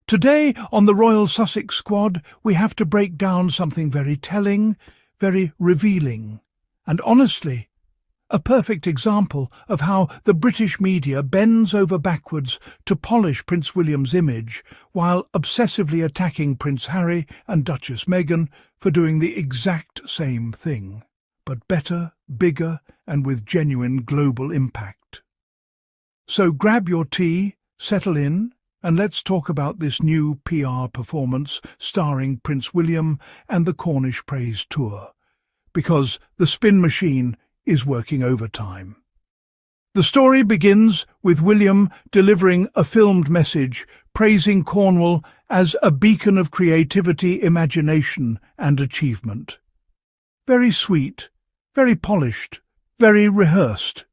Today, on the Royal Sussex Squad, we have to break down something very telling, very revealing, and honestly, a perfect example of how the British media bends over backwards to polish Prince William's image while obsessively attacking Prince Harry and Duchess Meghan for doing the exact same thing, but better, bigger, and with genuine global impact. So grab your tea, settle in, and let's talk about this new PR performance starring Prince William and the Cornish Praise Tour, because the spin machine is working overtime. The story begins with William delivering a filmed message praising Cornwall as a beacon of creativity, imagination and achievement. Very sweet, very polished, very rehearsed.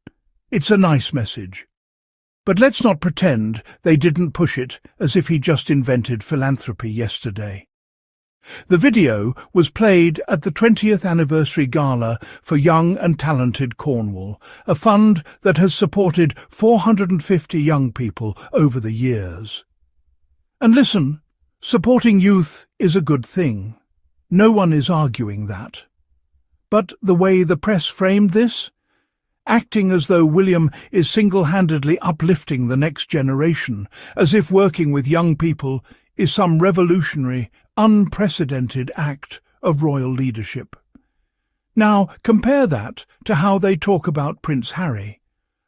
It's a nice message. But let's not pretend they didn't push it as if he just invented philanthropy yesterday. The video was played at the 20th anniversary gala for Young and Talented Cornwall, a fund that has supported 450 young people over the years. And listen, supporting youth is a good thing. No one is arguing that. But the way the press framed this, acting as though William is single-handedly uplifting the next generation, as if working with young people is some revolutionary, unprecedented act of royal leadership. Now, compare that to how they talk about Prince Harry,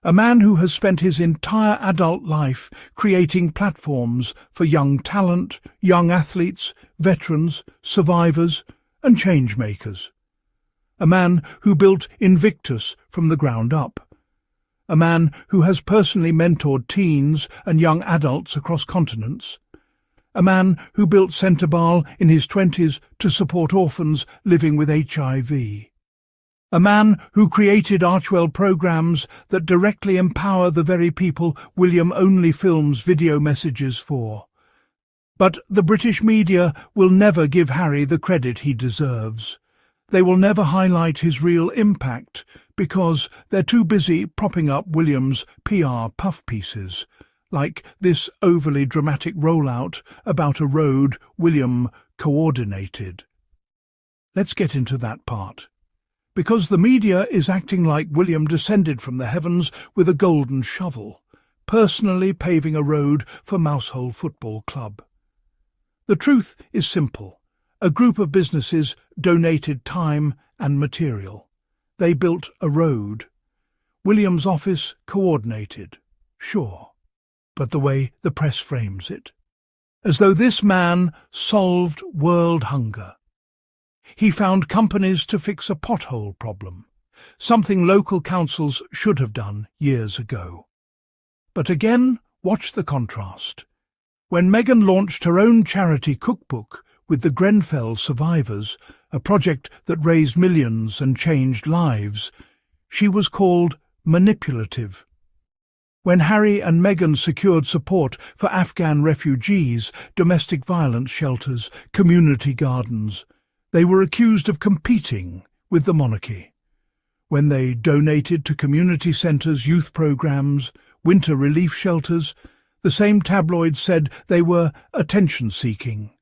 a man who has spent his entire adult life creating platforms for young talent, young athletes, veterans, survivors, and change-makers. A man who built Invictus from the ground up. A man who has personally mentored teens and young adults across continents. A man who built Centreball in his 20s to support orphans living with HIV. A man who created Archewell programs that directly empower the very people William only films video messages for. But the British media will never give Harry the credit he deserves. They will never highlight his real impact because they're too busy propping up William's PR puff pieces, like this overly dramatic rollout about a road William coordinated. Let's get into that part. Because the media is acting like William descended from the heavens with a golden shovel, personally paving a road for Mousehole Football Club. The truth is simple. A group of businesses donated time and material. They built a road. William's office coordinated, sure, but the way the press frames it, as though this man solved world hunger. He found companies to fix a pothole problem, something local councils should have done years ago. But again, watch the contrast. When Meghan launched her own charity cookbook with the Grenfell survivors, a project that raised millions and changed lives, she was called manipulative. When Harry and Meghan secured support for Afghan refugees, domestic violence shelters, community gardens, they were accused of competing with the monarchy. When they donated to community centres, youth programmes, winter relief shelters, the same tabloids said they were attention-seeking.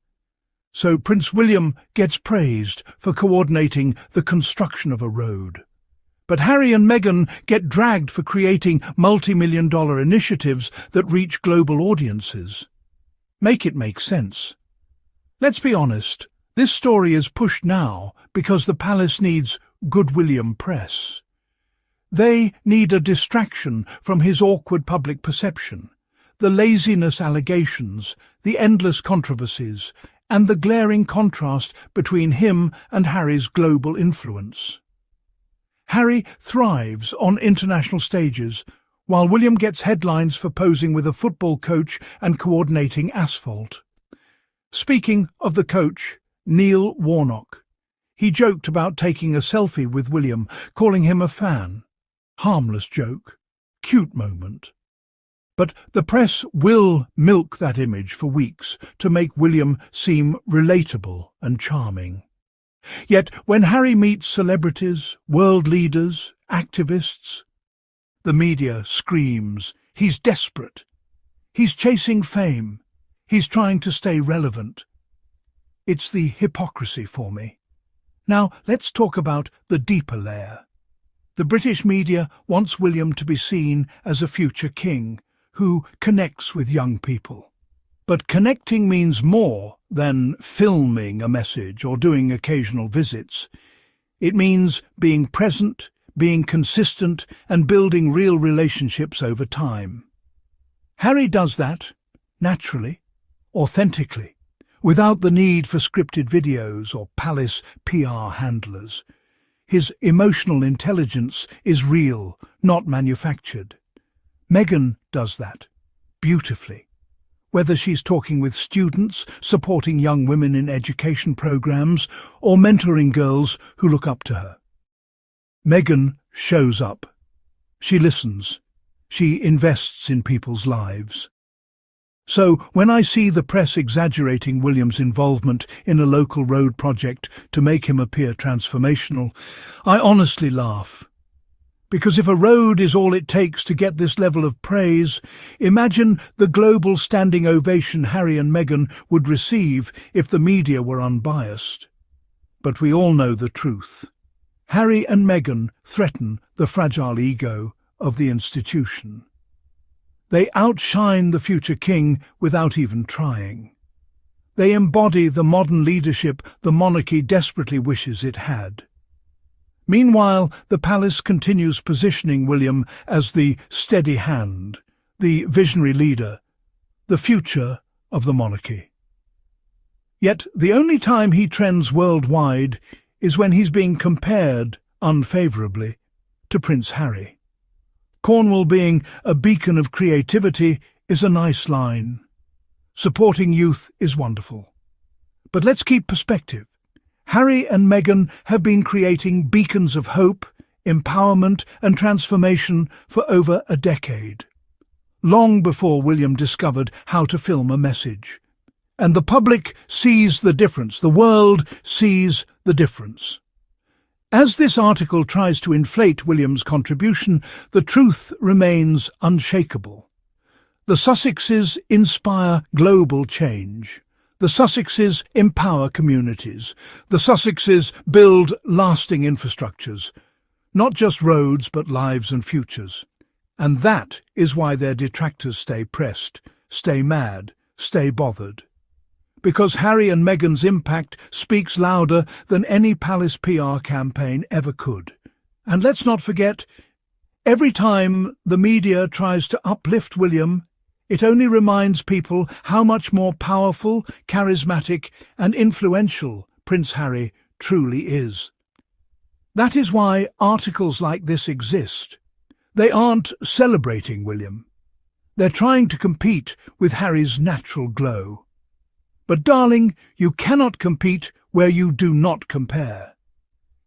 So Prince William gets praised for coordinating the construction of a road. But Harry and Meghan get dragged for creating multi-million-dollar initiatives that reach global audiences. Make it make sense. Let's be honest, this story is pushed now because the palace needs good William press. They need a distraction from his awkward public perception, the laziness allegations, the endless controversies, and the glaring contrast between him and Harry's global influence. Harry thrives on international stages, while William gets headlines for posing with a football coach and coordinating asphalt. Speaking of the coach, Neil Warnock, he joked about taking a selfie with William, calling him a fan. Harmless joke, cute moment. But the press will milk that image for weeks to make William seem relatable and charming. Yet when Harry meets celebrities, world leaders, activists, the media screams, he's desperate. He's chasing fame. He's trying to stay relevant. It's the hypocrisy for me. Now, let's talk about the deeper layer. The British media wants William to be seen as a future king who connects with young people. But connecting means more than filming a message or doing occasional visits. It means being present, being consistent, and building real relationships over time. Harry does that, naturally, authentically, without the need for scripted videos or palace PR handlers. His emotional intelligence is real, not manufactured. Meghan does that, beautifully. Whether she's talking with students, supporting young women in education programs, or mentoring girls who look up to her. Meghan shows up. She listens. She invests in people's lives. So, when I see the press exaggerating William's involvement in a local road project to make him appear transformational, I honestly laugh. Because if a road is all it takes to get this level of praise, imagine the global standing ovation Harry and Meghan would receive if the media were unbiased. But we all know the truth. Harry and Meghan threaten the fragile ego of the institution. They outshine the future king without even trying. They embody the modern leadership the monarchy desperately wishes it had. Meanwhile, the palace continues positioning William as the steady hand, the visionary leader, the future of the monarchy. Yet the only time he trends worldwide is when he's being compared, unfavourably, to Prince Harry. Cornwall being a beacon of creativity is a nice line. Supporting youth is wonderful. But let's keep perspective. Harry and Meghan have been creating beacons of hope, empowerment and transformation for over a decade, long before William discovered how to film a message. And the public sees the difference, the world sees the difference. As this article tries to inflate William's contribution, the truth remains unshakable. The Sussexes inspire global change. The Sussexes empower communities. The Sussexes build lasting infrastructures, not just roads but lives and futures. And that is why their detractors stay pressed, stay mad, stay bothered. Because Harry and Meghan's impact speaks louder than any palace PR campaign ever could. And let's not forget, every time the media tries to uplift William, it only reminds people how much more powerful, charismatic and influential Prince Harry truly is. That is why articles like this exist. They aren't celebrating William. They're trying to compete with Harry's natural glow. But darling, you cannot compete where you do not compare.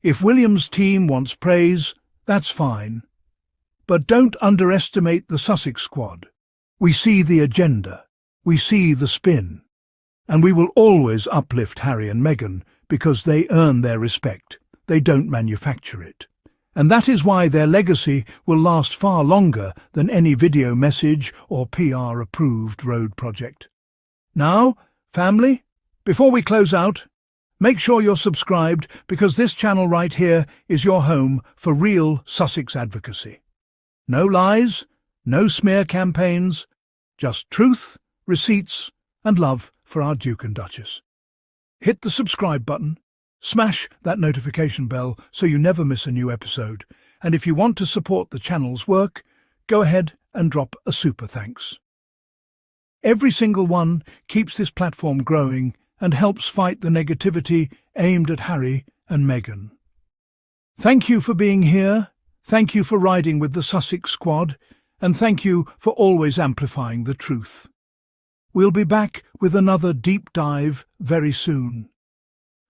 If William's team wants praise, that's fine. But don't underestimate the Sussex squad. We see the agenda, we see the spin, and we will always uplift Harry and Meghan because they earn their respect, they don't manufacture it. And that is why their legacy will last far longer than any video message or PR-approved road project. Now, family, before we close out, make sure you're subscribed because this channel right here is your home for real Sussex advocacy. No lies, no smear campaigns, just truth, receipts, and love for our Duke and Duchess. Hit the subscribe button, smash that notification bell so you never miss a new episode, and if you want to support the channel's work, go ahead and drop a super thanks. Every single one keeps this platform growing and helps fight the negativity aimed at Harry and Meghan. Thank you for being here. Thank you for riding with the Sussex squad, and thank you for always amplifying the truth. We'll be back with another deep dive very soon.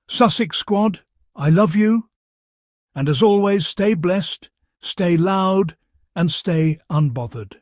Sussex squad, I love you, and as always, stay blessed, stay loud, and stay unbothered.